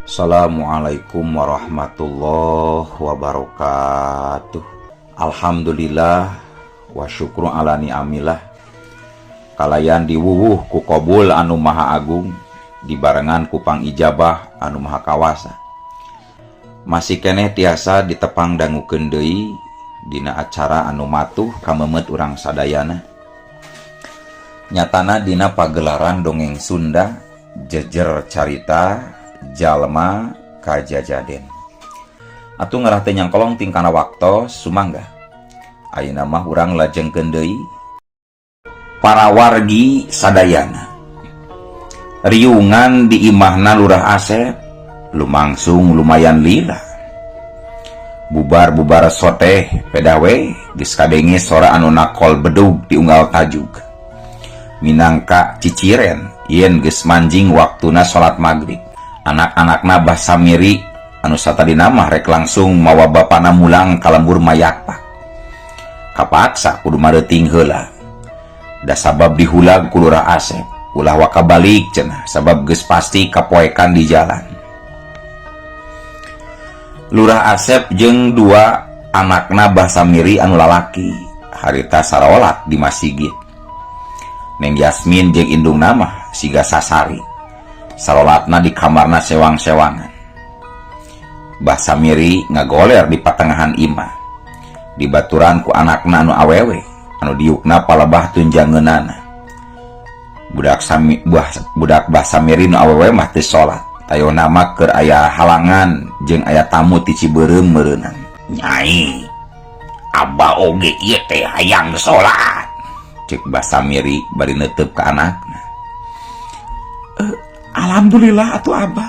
Assalamualaikum warahmatullahi wabarakatuh. Alhamdulillah wa syukru ala ni'amillah. Kalayan diwuwuh ku qobul anu maha agung, dibarengan ku pangijabah anu maha kawasa. Masih keneh tiasa ditepang dangukeun deui dina acara anu matuh kamemet urang sadayana. Nyatana dina pagelaran dongeng Sunda jejer carita jalma kajajaden. Atuh ngarah teh nyangkolong tingkana waktu sumangga. Ayeuna mah urang lajengkeun deui para wargi sadayana. Riungan di imahna Lurah Asep lumangsung lumayan lila. Bubar-bubar soteh pedawe geus kadenge sora anu nakol bedug di unggal tajuk. Minangka ciciren yen geus manjing waktuna salat maghrib. Anak-anakna bah samiri anu satadina mah rek langsung mawa bapana mulang ka lembur mayakpak. Kapaksa kudu mareuting heula. Da sabab dihulag ku Lurah Asep, ulah waka balik cenah sabab geus pasti kapoekan di jalan. Lurah Asep jeung dua anakna bah samiri anu lalaki harita sarolat di masjid. Neng Yasmin jeung indungna mah siga sasari. Sarolatna di kamarna sewang-sewangan. Bah samiri ngagoler di patengahan imah. Dibaturan ku anakna anu awewe, anu diukna palebah tunjangeunana. Budak bah samiri nu awewe mah teu salat. Tayona mah keur aya halangan jeung aya tamu ti Cibeureum meureunang. Nyai, abah oge ieu teh hayang salat. Cek bah samiri bari neuteub ka anakna. Alhamdulillah atuh abah.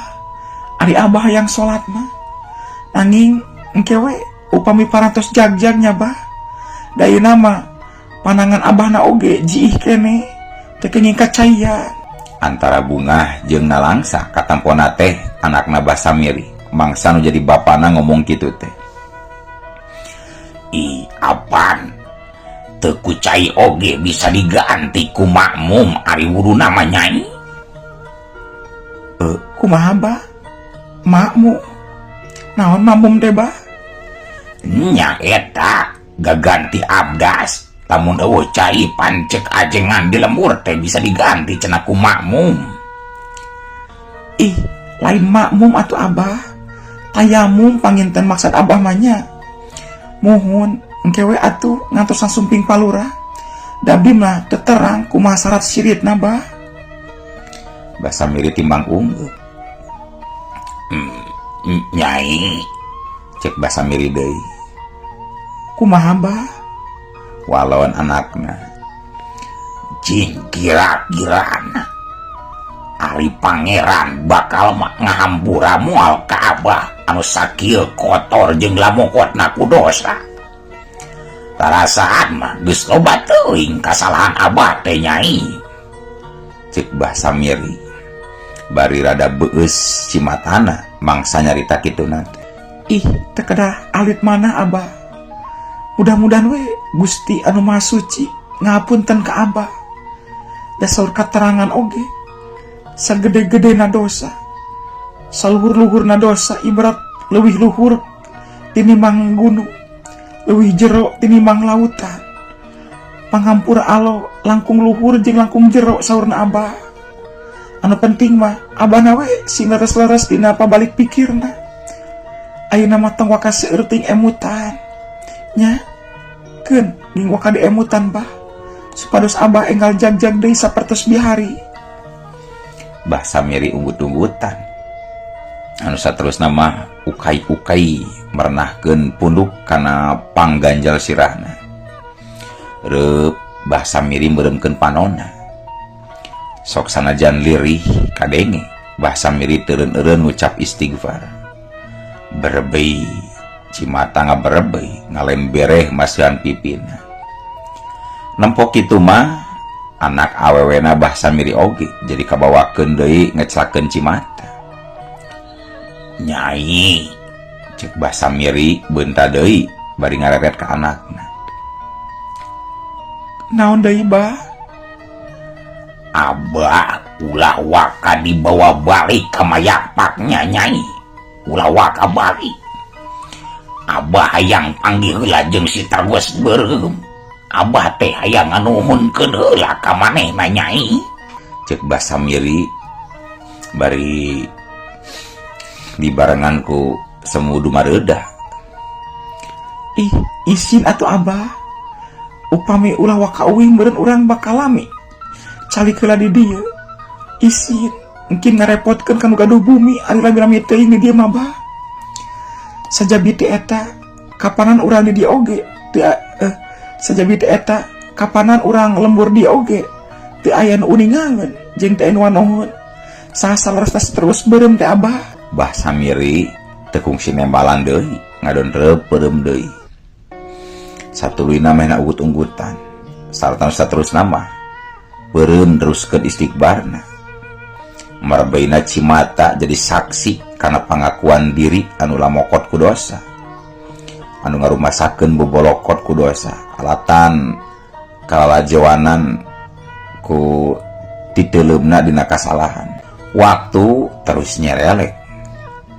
Ari abah yang sholat mah. Nanging engkewe upami parantos jagjagnya bah. Dayeuna mah panangan abahna oge jiih kene. Teu kenging kacayan. Antara Bungah jeung Nalangsa katampona teh anakna bah samiri. Mangsa nu jadi bapana ngomong kitu teh. I apan teu kucai oge bisa diganti ku makmum ari wuduna mah nyai. Kumaha bah? Makmu naon makmum teh bah? Nya eta gaganti abdas. Lamun eueuh cai pancek ajengan di lembur teh bisa diganti cenah ku makmum. Ih, lain makmum atuh abah. Tayamum panginten maksud abah mah nya. Muhun engkewe atuh ngantosan sumping palurah. Dabi mah teu terang kumaha syarat syiritna bah. Bah samiri timbang unggul. Nyai, Cek bah samiri deui. Kumaha bah? Walon anakna. jing kira-kirana ari pangeran bakal ngahampura moal ka abah anu sakieu kotor jeung lamokotna ku dosa. Tarasaan mah geus loba teuing kasalahan abah teh nyai. Cek bah samiri bari rada beueus cimatana mangsa nyarita kitu nanti. Ih, teu kedah alit mana abah. Mudah-mudahan we Gusti anu Maha Suci ngapunten ka abah. Dasar katerangan oge sagede-gedena dosa, saluhur-luhurna dosa ibarat leuwih luhur tinimbang gunung, leuwih jero tinimbang lautan. Pangampura Allah langkung luhur jeung langkung jero saurna abah. Anu penting mah abahna we sing leres-leres dina pabalik pikirna. Ayeuna mah tong waka seueur ting emutan. Nya, keun ging waka di emutan bah. Supados abah enggal jagjag deui sapertos bihari. Bah samiri unggut-unggutan. Anu saterusna mah ukai-ukai merenahkeun punduk kana pangganjal sirahna. Reup bah samiri meureumkeun panonna. Sok sanajan lirih kadenge bah samiri teureun-eureun ngucap istighfar. Berebei cimata ngaberebei ngalen bereh masihan pipina. Nempok kitu mah anak awewena bah samiri oge jadi kabawakeun deui ngeclakeun cimata. Nyai, Cek bah samiri beunta deui bari ngareret ka anakna. Naon deui bah? abah ulah waka dibawa balik ke mayapaknya Nyai. Ulah waka balik. Abah hayang panggil heula jeung si Tarwas Beureum. Abah teh hayang nganuhunkeun heula ka manehna Nyai. Cek Mbah Samiri bari dibarengan ku semu dumaredah. Ih, isin atuh Abah. Upami ulah waka uing beureun urang bakal lami. Calik heula di dieu. Isin, mungkin ngarepotkeun kanu gaduh bumi ari lami-lami teuing di dieu mah Abah. Sajabi teh eta kapanan urang di dieu oge. Sajabi teh eta kapanan urang lembur di oge. Teu aya nu uningangeun jeung teu anu wanohon. Saha salerosna terus beureum teh Abah. Mbah Samiri teu kungsi nembalan deui, ngadon reupeum deui. Satuluyna mehna ugut-unggutan. Sarta saterusna mah beureum teruskeun istighbarna. Marbaina Cimata jadi saksi karena pengakuan diri anu lamokot ku dosa, anu ngarumasakeun bobolokot ku dosa, alatan kalalajewanan ku titeleumna dina kasalahan. Waktu terus nyerelek,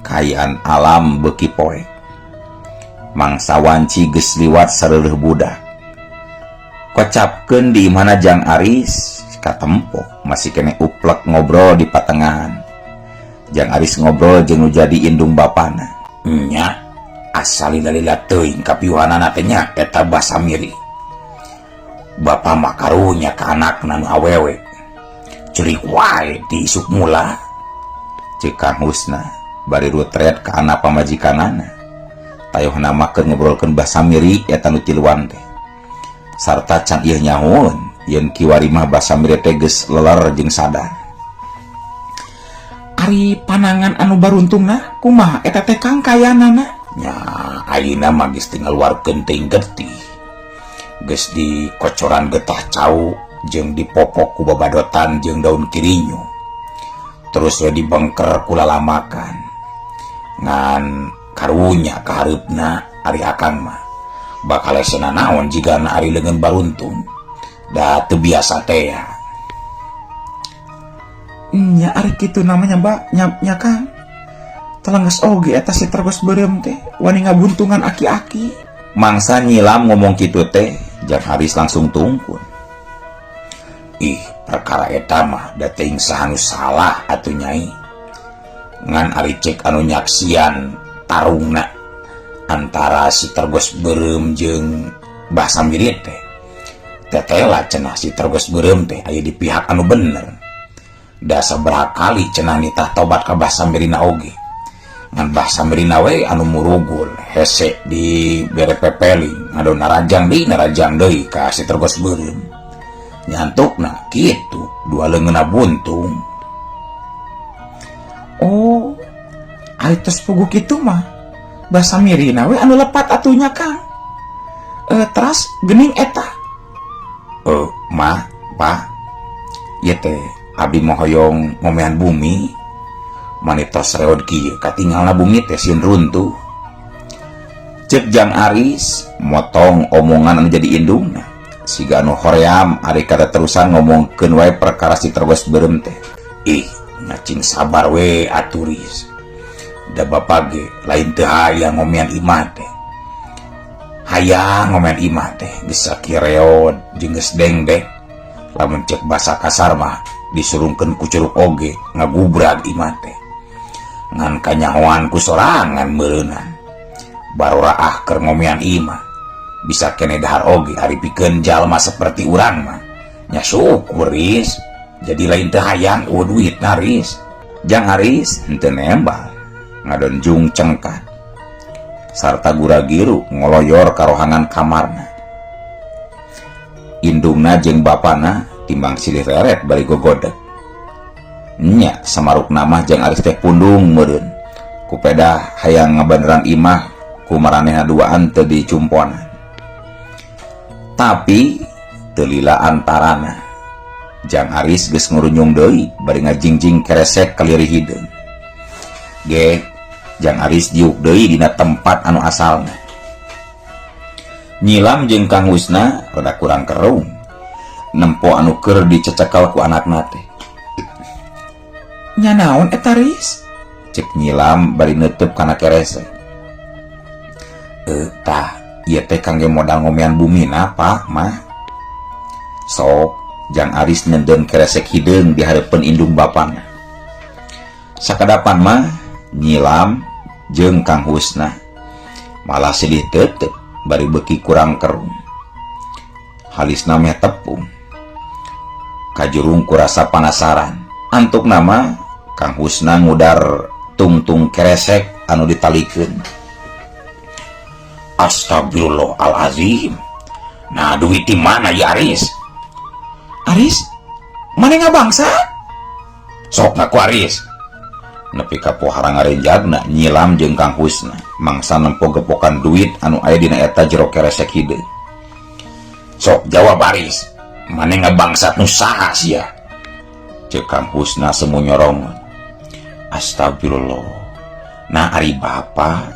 kayaan alam beuki poek, mangsa wanci geus liwat sareureum budak. Kocapkeun di imana Jang Aris katempo masih kene uplek ngobrol di patengahan. Jang Aris ngobrol jeung nu jadi indung bapana. Nya asali lalila teuing kapiuhanana teh nya eta Mbah Samiri. Bapa mah karunya ka anakna nu awewe. Cerik wae di isuk mula. Cek Kang Husna bari rutret ka anak pamajikanana. Tayohna makeun ngobrolkeun Mbah Samiri eta nu tiluan teh. Sarta can ieu nyahoon yen kiwari mah Mbah Samiri teh geus leler jeung sadar. Ari panangan anu baruntungna kumaha eta teh Kang kayanana? Nya ayeuna mah geus tinggal luarkeun teuing getih. Geus dikocoran getah cau jeung dipopok ku babadotan jeung daun kirinyu. Terus we dibengker ku lalamakan. Ngan karunya ka hareupna ari akang mah bakal esena naon jigana ari leungeun baruntung. Da teu biasa teh ya. Nya ari kitu namanya Mbak, nya Kang. Telengges oge eta si Tarwas Beureum teh wani ngabuntungan aki-aki. Mangsa nyilam ngomong kitu teh, Jang Aris langsung tungkun. Ih, perkara eta mah da teuing saha nu salah atuh Nyai. Ngan ari cek anu nyaksian tarungna antara si Tarwas Beureum jeung Mbah Samiri teh. Tetela cenah si Tarwas Beureum teh aya di pihak anu bener. Da sabaraha kali cenah nitah tobat ka Mbah Samirina oge. Ngan Mbah Samirina we anu murugul hese di bere pepeling ngadon narajang deui ka si Tarwas Beureum. Nyantukna kitu dua leungeunna buntung. Oh, ari tos puguh kitu mah Mbah Samirina we anu lepat atunya Kang. Teras geuning eta. Mah, Pak. Ieu teh abdi mah hoyong ngomean bumi. Manitos reod kieu katinggalna bumi teh sieun runtuh. Cek Jang Aris motong omongan anu jadi indungna. Siga anu hoream ari kada terusan ngomongkeun wae perkara si Tarwas Beureum teh. Ih, ngacing sabar we aturis. Da bapak ge lain teu hayang ngomean imah teh. Hayang ngomean imah teh geus sakireod jeung geus dengdek. Lamun cek basa kasar mah disurungkeun ku curug oge ngagubrag imah teh. Ngan kanyahoan ku sorangan meureunnan. Baroraah keur ngomean imah. Bisa kene dahar oge ari pikeun jalma seperti urang mah. Nya syukur Riz. Jadi lain teu hayang eueuh duit Riz. Jang Aris henteu nembal. Ngadon jung cengkat. Sarta gura-giru ngoloyor ka rohangan kamarna. Indungna jeung bapana timbang silih reret bari gogodeg. Nya samarukna mah Jang Aris teh pundung meureun. Kupeda hayang ngabanderan imah ku maranehna duaan teu dicumponan. Tapi teu lila antarana. Jang Aris geus ngurunyung deui bari ngajingjing keresek kaliri hideung. Ge Jang Aris jiuk deui dina tempat anu asalna. Nyilam jeung Kang Husna rada kurang kerung. Nempo anu keur dicecekel ku anakna teh. Nya naon eta Riz? Cek Nyilam bari neutup kana keresek. Tah, ieu teh kangge modal ngomean bumina Pak mah. Sok jang Aris nendon keresek hideung di hareupeun indung bapana. Sakadapan mah Nyilam jeung Kang Husna malah sedih teuteut bari beuki kurang kerung. Halisna meh tepung. Kajurung kurasa panasaran. Antuk nama Kang Husna ngudar tungtung keresek anu ditalikeun. Astagfirullahalazim. Nah, duit di mana ya Aris? Aris, mana ngabangsa? Sok ngaku Aris. Nepi ka pohara ngarenjagna Nyilam jeung Kang Husna mangsa nempo gepokan duit anu aya dina eta jero keresek hideung. Sok jawab Aris. Mana ngabangsa nu saha sia? Cek Kang Husna semu nyorongan. Astagfirullah. Nah ari bapa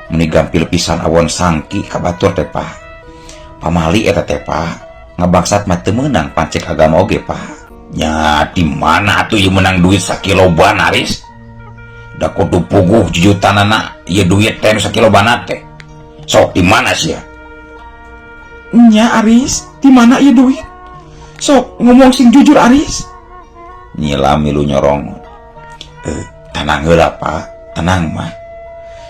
meni gampil pisan awon sangki ka batur teh Pak. Pamali eta teh Pak, ngabangsat mah teu meunang pancek agama oge Pak. Nya di mana atuh ieu menang duit sakiloban Aris? Da kudu puguh jujutanana ieu duit teh sakiloban teh. Sok di mana sia? Nya Aris, di mana ieu duit? Sok ngomong sing jujur Aris. Nyilam milu nyorong. Tenang heula Pak, tenang mah.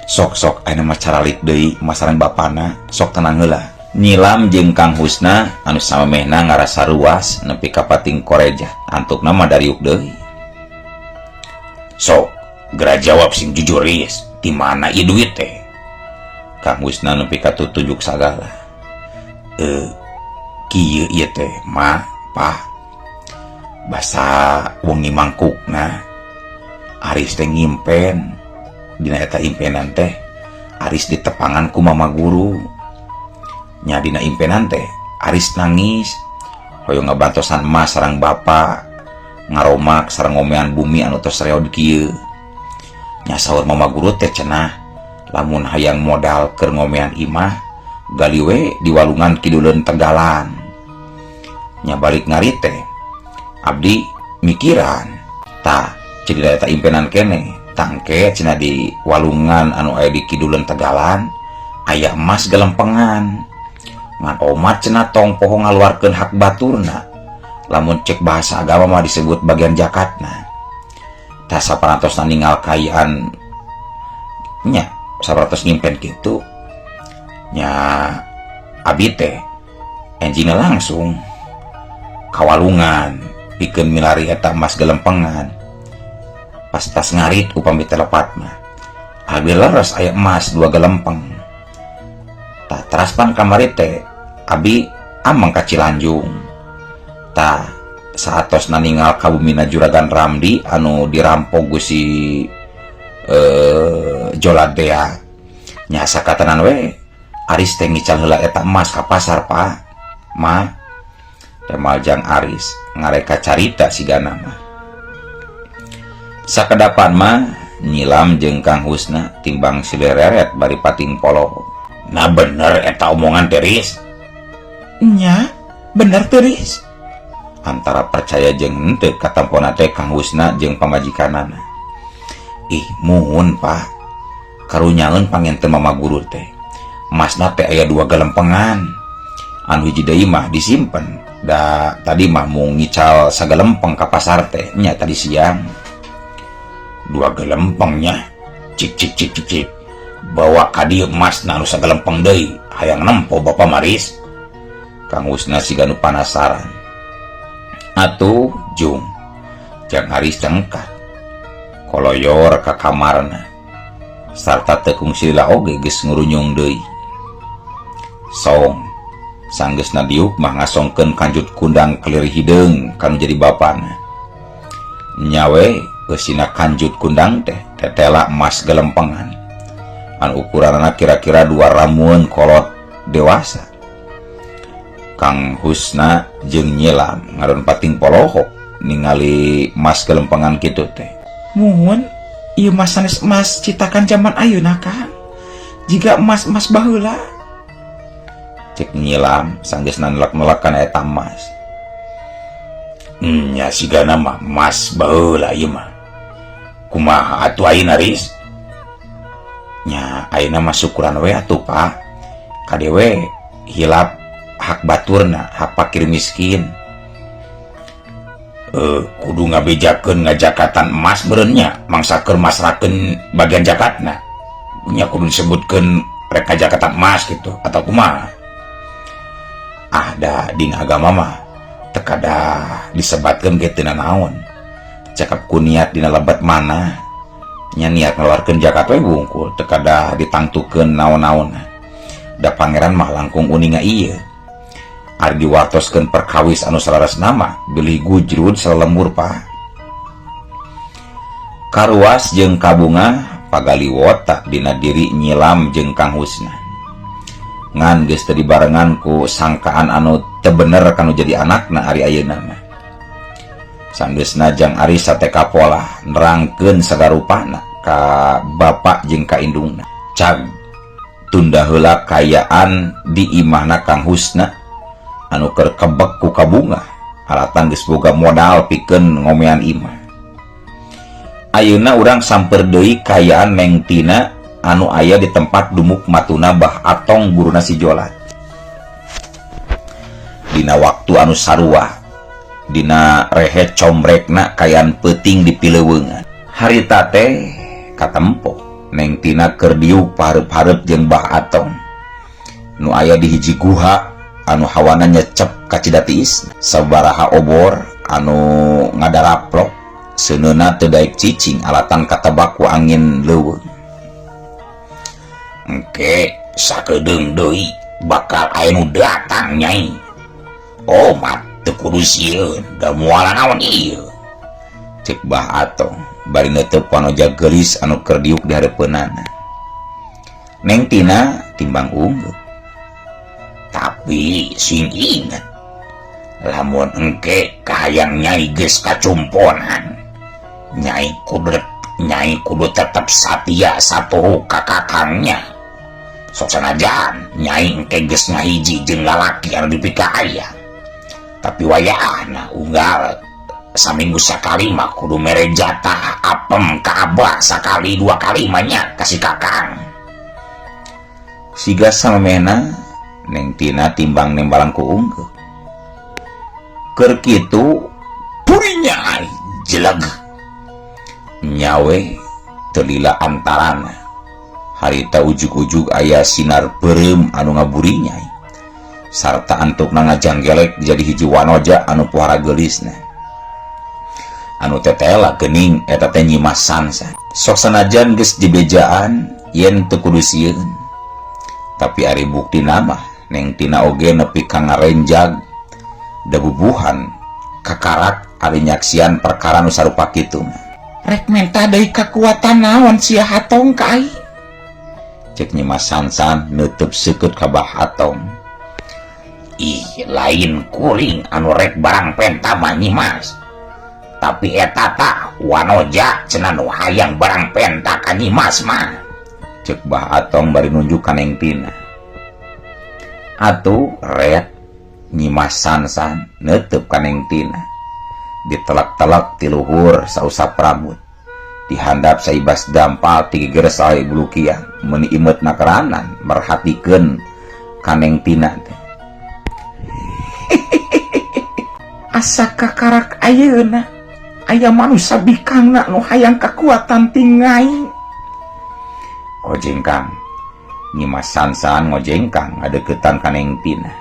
Sok aya mah caralik deui masaran bapana, sok tenang heula. Nyilam jeung Kang Husna anu samemehna ngarasa ruas nepi ka pating koreja. Antukna mah dariuk deui. Sok, geura jawab sing jujur Riz. Di mana ieu duit teh? Kang Husna nepi ka tutunjuk sagala. Kieu ieu teh mah, Pak. Basa wengi mangkukna Aris teh ngimpen. Dina eta impenan teh Aris ditepangan ku mama guru. Nya dina impenan teh Aris nangis hoyong ngabantosan emas sareng bapa ngaromak sareng ngomean bumi anu tos reod kieu. Nya saur mama guru teh cenah lamun hayang modal keur ngomean imah gali we di walungan kiduleun Tegalan. Nya balik ngari teh abdi mikiran tah jadi daya tak impenan kene tangke cina di walungan anu aya di kiduleun Tegalan aya emas gelempengan ngan omat cina tong poho ngaluarkeun hak baturna lamun cek bahasa agama mah disebut bagian zakatna. Tah saparantos ninggal kayaan nya saparantos ngimpen kitu nya abdi teh enjingna langsung kawalungan pikeun milari eta emas gelempengan. Pas tas ngarit upami telepat mah abdi leres aya emas 2 gelempeng. Tah teraspan kamari teh abdi amang ka Cilanjung. Tah saatos naningal kabumina Juragan Ramdi anu dirampok ku si Joladea. Nya sakatanan we Aris teh ngical heula eta emas ka pasar Pak. Mah temal jang Aris ngareka carita sigana mah. Sakedapan mah Nyilam jeung Kang Husna timbang silereret bari pating polo. Nah bener eta omongan teh Riz. Nya bener teh Riz. Antara percaya jeung henteu katampona teh Kang Husna jeung pamajikanana. Ih muhun Pak, karunyaeun pangenten mama guru teh. Emasna teh aya 2 gelempengan. Anu hiji deui mah disimpen. Da tadi mah mung ngical sagelempeng ka pasar teh nya tadi siang. 2 gelempengnya. Cik. Bawa ka dieu emasna anu sagelempeng deui. Hayang nempo Bapak Maris. Kang Husna siga nu panasaran. Atuh Jung, jang Aris cengkat. Koloyor ka kamarna. Sarta teu kungsi lila oge geus ngurunyung deui. Song sanggeusna diuk mah ngasongkeun kanjut kundang kelir hideung kanu jadi bapana. Nyawe eusina kanjut kundang teh tetela emas gelempengan. Anu ukuranna kira-kira 2 ramuan kolot dewasa. Kang Husna jeung Nyilam ngaron pating polohok ningali emas gelempengan kitu teh. Muhun, ieu mah sanes emas citakan zaman ayeuna Kang. Jiga emas-emas baheula. Cek Nyilam sanggeusna nelak-nelak kana eta emas. Nya sigana mah emas baheula ieu mah. Kumaha atuh ayeuna Riz? Nya ayeuna mah syukuran we atuh Pak. Kadewe hilap hak baturna, hak fakir miskin. Kudu ngabejakeun ngajakatan emas bereunnya, mangsa keur masrakeun bagian jakatna. Nya kudu disebutkeun rek ngajakatan emas gitu atau kumaha? Da dina agama mah teu kada disebatkeun ge teu naon. Cakap ku niat dina lebat mana nya niat ngeluarkeun zakat we bungkul teu kada ditangtukeun naon-naon. Da pangeran mah langkung uninga ieu. Ari diwartoskeun perkawis anu salaresna mah beulih gujrud salemur Pak. Karuas jeung kabunga pagaliwot dina diri nyilam jeung Kang Husna. Ngan geus teu dibarengan ku sangkaan anu teu bener kanu jadi anakna ari ayeuna mah. Sanggeusna jang ari sateka pola nerangkeun sagarupana ka bapak jeung ka indungna. Cag tunda heula kayaan di imahna Kang Husna anu keur kebek ku kabunga alatan geus boga modal pikeun ngomean imah. Ayeuna urang samper deui kayaan Neng Tina anu aya di tempat dumuk matuna Bah Atong guruna si Jolat. Dina waktu anu sarua dina rehe combrekna kayaan peuting di pileuweungan. Harita teh katempo Neng Tina keur diuk pahareup-hareup jeung Bah Atong nu aya di hiji guha anu hawana nyecep ka Cidatiis. Sabaraha obor anu ngadaraplok seuneuna teu daek cicing alatan katebak ku angin leuweung. Engke sakedeung deui bakal aya nu datang Nyai. Oh mat teu kudu sieun da moal naon ieu, cek Bah Atong bari neuteuk panoja geulis anu keur diuk di hareupeunana. Neng Tina timbang unggul. Tapi sing inget, lamun engke kahayang Nyai geus kacumponan, Nyai kudu tetep satia satuhu ka kakangnya. Sok sanajan Nyai engke geus ngahiji jeung lalaki anu dipika aya. Tapi wayahna unggal saminggu sakali mah kudu mere jatah apem ka abah sakali dua kali mah nya ka si kakang. Siga samemehna Neng Tina timbang nembalan ku unggul. Keur kitu purinya jeleg. Nyawe teu lila antarana. Harita ujug-ujug aya sinar beureum anu ngaburi Nyai. Sarta antukna ngajanggelek jadi hiji wanoja anu pohara geulisna. Anu tetela geuning eta teh Nyi Mas Sansan. Sok sanajan geus dibejaan yen teu kudu sieun. Tapi ari buktina mah Neng Tina oge nepi ka ngarenjag da bubuhan kakarak ari nyaksian perkara nu sarupa kitu. Rek menta deui kakuatan naon sia Hatong ka ai? Cek Nyi Mas Sansan neuteuk seukeut ka Bah Atong. Ih, lain kuring anu rek barang penta mah Nyi Mas. Tapi eta tah wanoja cenah nu hayang barang penta ka Nyi Mas mah. Cek Bah Atong bari nunjuk ka Neng Tina. Atuh rek Nyi Mas Sansan neuteuk ka Neng Tina. Ditelak-telak ti luhur sausap rambut. Dihandap saibas dampal ti geger sae bulukian meuni imeutna keranan merhatikeun ka Neng Tina teh. Asa kakarak ayeuna aya manusia bikangna nu hayang kakuatan tingai. Ojengkang Nyi Mas Sansan ngojengkang ngadeuketan ka Neng Tina.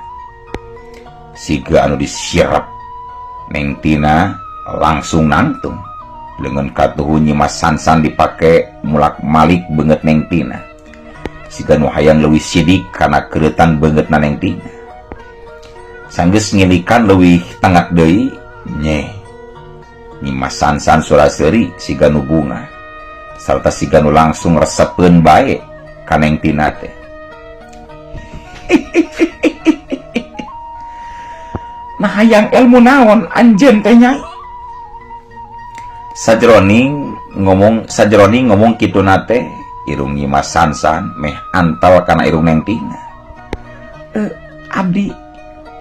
Siga anu disirep Neng Tina langsung nangtung. Leungeun katuhu Nyi Mas Sansan dipake mulak-malik beungeut Neng Tina. Siga nu hayang leuwih sidik kana keuretan beungeutna Neng Tina. Sanggeus ngilikan leuwih tangak deui, nyeh. Nyi Mas Sansan suraseuri siga nu bunga. Sarta siga nu langsung resepeun bae ka Neng Tina teh. Nah hayang ilmu naon anjeun teh Nyai? Sajroning ngomong kitu nate irung Nyi Mas Sansan meh antal kana irung Neng Tina. Abdi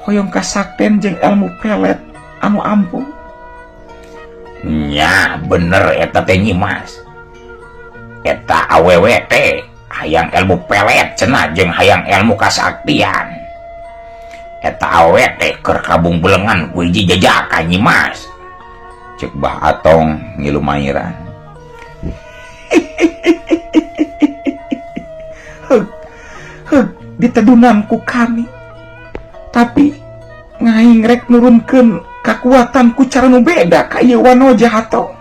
hoyong kasakten jeung ilmu pelet anu ampuh. Nya bener eta teh Nyimas. Eta awewe teh hayang ilmu pelet cenah jeung hayang ilmu kasaktian. Eta awewe teh keur kabung belengan ku hiji jajakan Nyimas. Cek Bah Atong ngilu mairan. Ditedunan ku kami, tapi ngaing rek nurunkeun kakuatan ku cara nu beda ka ieu Wanoja Hatong.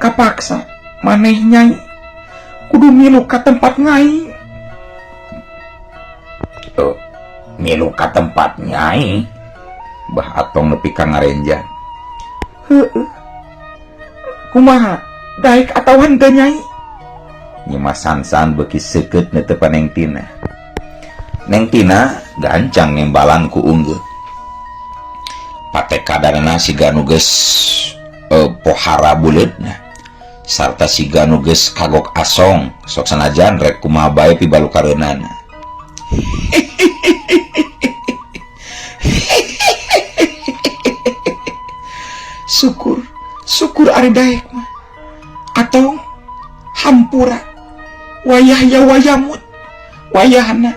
Kapaksa maneh Nyai kudu milu ka tempat ngaing. Milu ka tempat Nyai. Bah Atong nepi ka ngarenjang. Heueuh. Kumaha daek atawa henteu Nyai? Nyimas Sansan beuki seukeut neutepan Neng Tina. Neng Tina gancang nembalan ku unggul. Patekadanana siga nu geus pohara buleutna sarta siga nu geus kagok asong sok sanajan rek kumaha bae pibalukareunana. Syukur ari daek mah. Atong hampura wayah ya wayamut. Wayahna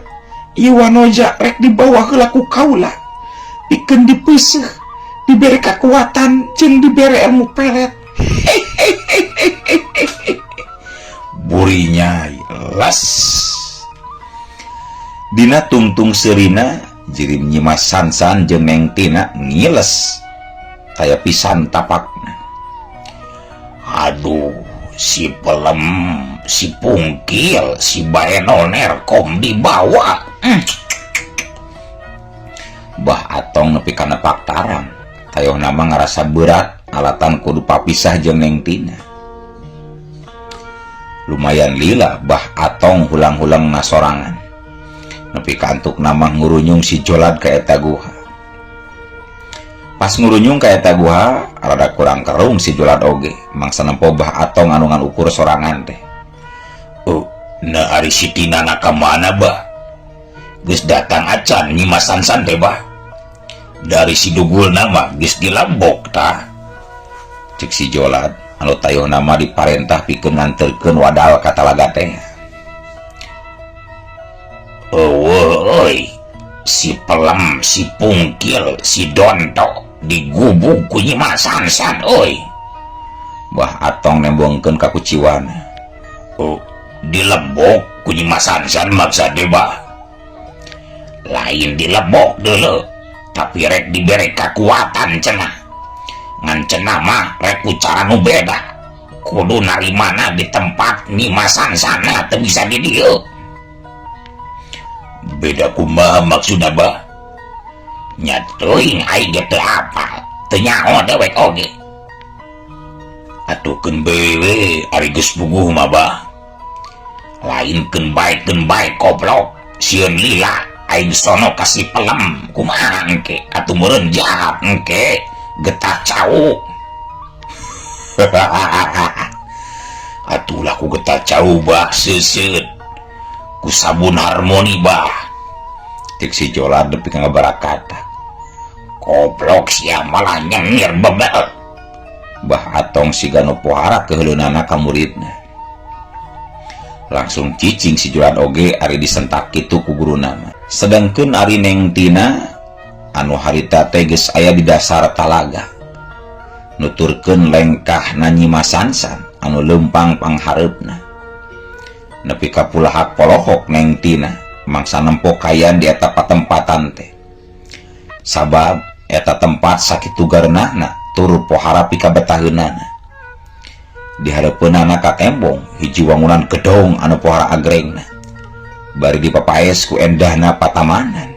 ieu Wanoja rek dibawa heula ku kaula. Pikeun dipeuseuh, dibere kekuatan jeung dibere ilmu pelet. Buri Nyai las. Dina tungtung seurina jirim Nyimas Sansan jeung Neng Tina ngiles kaya pisan tapakna. Aduh, si pelem, si pungkil, si baenol nerkom dibawa. Bah Atong nepi kana paktarang tayoh nama ngarasa berat alatan kudu papisah jeung Neng Tina. Lumayan lila Bah Atong hulang-hulang nasorangan nepi kantuk nama ngurunyung si Jolad ka eta guha. Pas ngurunyung ka eta guha rada kurang kerung si Jolad oge mangsa nempo Bah Atong anu ngan ukur sorangan teh. Na ari si Tina na ka mana bah? Geus datang acan Nyimas Sansan teh bah. Dari si dugul nama geus dilambok tah. Cek si Jolad anu tayoh nama diparentah pikeun nganterkeun wadal ka talaga teh. Eueuh, si pelem, si pungkil, si donto digubuk ku Nyimas Sansan euy. Bah Atong nembongkeun ka kuciwana. Dilebok ku Nyimas Sansan maksud deh bah. Lain dilebok dulu, tapi rek diberi kekuatan cenah. Ngan cenah mah rek ku cara nu beda. Kudu narimana di tempat Nyimas Sansan teu bisa di dieu. Beda kumaha maksudna bah? Nya teuing aing ge teu apal, teu nyaho dewek oge. Atukeun bewe ari geus puguh mah bah. Lain keun bae goblok. Sieun lila aing sono kasih pelem kumaha engke atuh meureun jahat engke getah cau. Atuh lah ku getah cau bah seuseut ku sabun harmoni bah. Cek si Jolad nepi ka ngabarakata. Goblok sia malah nyengir bebel. Bah Atong siga nu pohara keheuleunan ka muridna. Langsung cicing si Jolad oge ari disentak kitu ku guruna. Sedengkeun ari Neng Tina anu harita teh geus aya di dasar talaga nuturkeun lengkahna Nyimas Sansan anu leumpang panghareupna. Nepi ka pulahak polohok Neng Tina mangsa nempo kayan di eta patempatan teh. Sabab eta tempat sakitu gareunana tur pohara pika betaheunana. Di hareupeunana ka tembong hiji wangunan gedong anu pohara agrengna. Bari dipapaes ku endahna patamanan.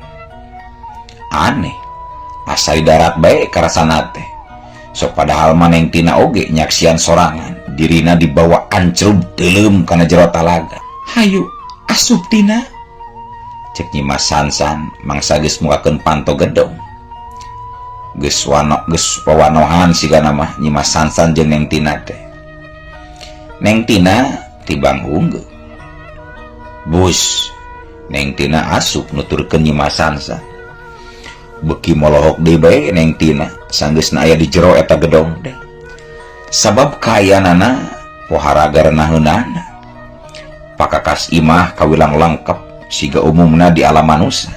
Aneh, asa darat bae karasana teh. Sok padahal Neng Tina oge nyaksian sorangan dirina dibawa ancrub teuleum kana jero talaga. Hayu asup Tina. Cek Nyimas Sansan mangsa geus mukakeun panto gedong. Geus pawanohan siga nama Nyimas Sansan jeung Neng Tina teh. Neng Tina tibang unggul. Bus, Neng Tina asup nuturkeun Nyimas Sansan. Beuki molohok deui bae Neng Tina sanggeusna aya di jero eta gedong teh. Sabab kayanana pohara garenaheunana pakakas imah kawilang lengkap siga umumna di alam manusia.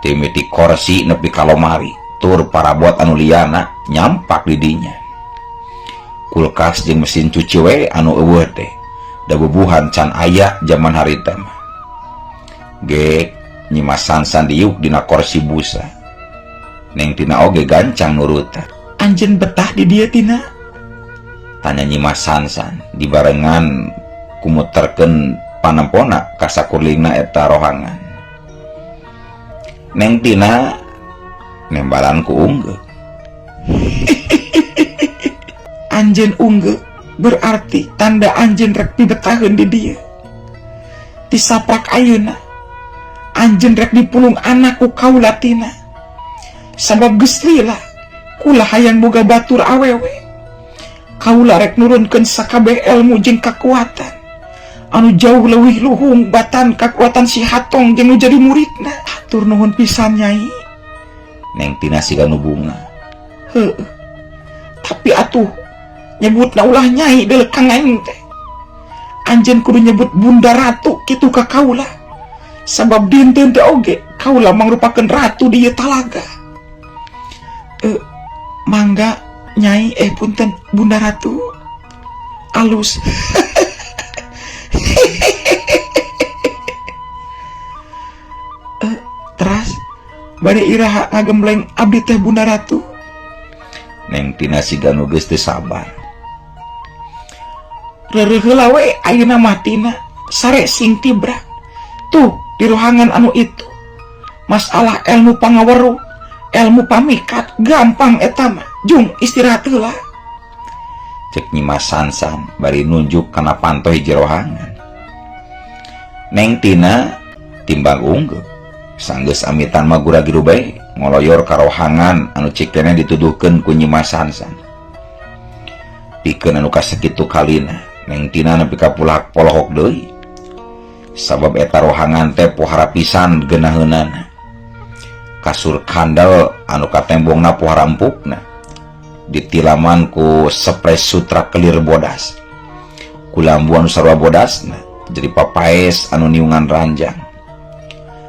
Timiti korsi nepi kalomari tur parabot anu liana nyampak di dinya. Kulkas jeung mesin cuci we anu eueuh teh da bubuhan can aya zaman harita mah. Ge Nyimas Sansan diuk dina korsi busa. Neng tina oge gancang nurutan. Anjeun betah di dieu tina? Tanya Nyimas Sansan dibarengan kumuterkeun panempona ka sakurlingna eta rohangan. Neng tina nembalan ku unggeu. Anjeun unggeu berarti tanda anjeun rek dibetaheun di dieu. Disaprak ayeuna anjeun rek dipulung anak ku kaula tina. Sabab geus lila kula hayang boga batur awewe. Kaula rek nurunkeun sakabeh ilmu jeung kakuatan anu jauh leuwih luhung batan kakuatan si Hatong jeung nu jadi muridna. Hatur nuhun pisan Nyai. Neng tina siga nu bunga. Heuh. Tapi atuh nyebutna ulah Nyai deuleu Kang aing teh. Anjeun kudu nyebut Bunda Ratu kitu ka kaula. Sabab dinten teh oge kaula mangrupakeun ratu di ieu talaga. Mangga Nyai punten Bunda Ratu. Alus. Teras bade iraha ngagembleng abdi teh Bunda Ratu. Neng tina siga nu geus teu sabar. Reureuh heula we ayeuna mah tina sare sing tibra. Tuh di rohangan anu itu. Masalah ilmu pangaweruh, ilmu pamikat gampang eta mah. Jung istirahat heula. Cek Nyimas Sansan bari nunjuk kana panto hiji rohangan. Neng tina timbang unggeu sanggeus amitan mah gura-giru bae ngoloyor ka rohangan anu cikena dituduhkeun ku Nyimas Sansan. Pikeun anu kasakitu kalina Neng tina nepi ka polohok deui. Sabab eta rohangan teh pohara pisan geunaheunana. Kasur kandel anu ka tembongna pohara empukna ditilaman ku spray sutra kelir bodas. Ku lambu anu sarua bodasna jadi papaes anu niungan ranjang.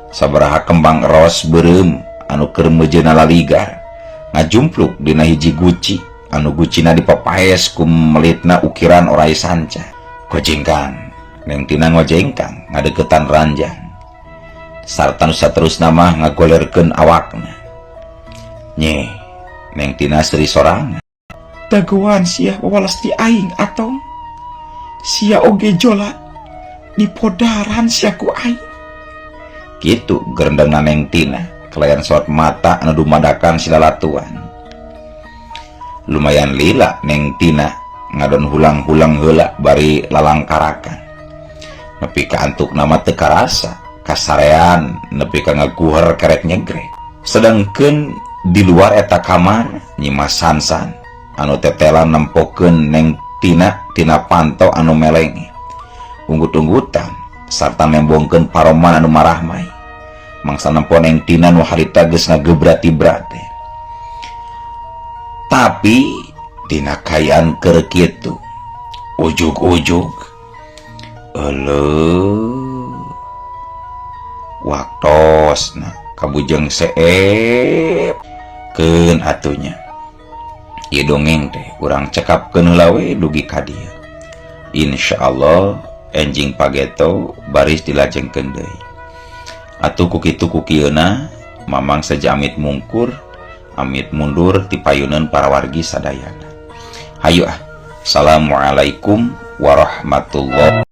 Sabaraha kembang ros beureum anu keur mejeuna laligar ngajumpluk dina hiji guci anu gucina dipapaes ku melitna ukiran orai sanca. Gojengkang Neng tina ngojengkang ngadeukeutan ranjang. Sarta nu saterusna mah ngagolerkeun awakna. Nye Neng tina seri sorangan. Dagoan sia wawalas di aing atong. Sia oge jola di podaran sia ku aing. Kitu gerendengna Neng tina kelayan sorot mata anu dumadakan silalatuan. Lumayan lila Neng tina ngadon hulang-hulang heula bari lalangkarakan. Nepi ka antuk nama teu karasa, kasarean nepi ka ngaguher kerek nyegrek. Sedengkeun di luar eta kamar Nyimas Sansan anu tetelan nempokeun Neng tina tina panto anu melenge. Unggut-unggutan sarta nembongkeun paroman anu marahmai. Mangsa nempo Neng tina nu harita geus ngagebrati-brate. Tapi dina kayaan keur kitu ujug-ujug waktosna kabujeng seep keun atunya. Ieu dongeng teh urang cekapkeun heula we dugi ka dieu. Insyaallah enjing pageto baris dilajengkeun deui. Atuh ku kitu ku kieuna mamang saja amit mungkur amit mundur ti payuneun para wargi sadayana. Hayu Assalamualaikum warahmatullahi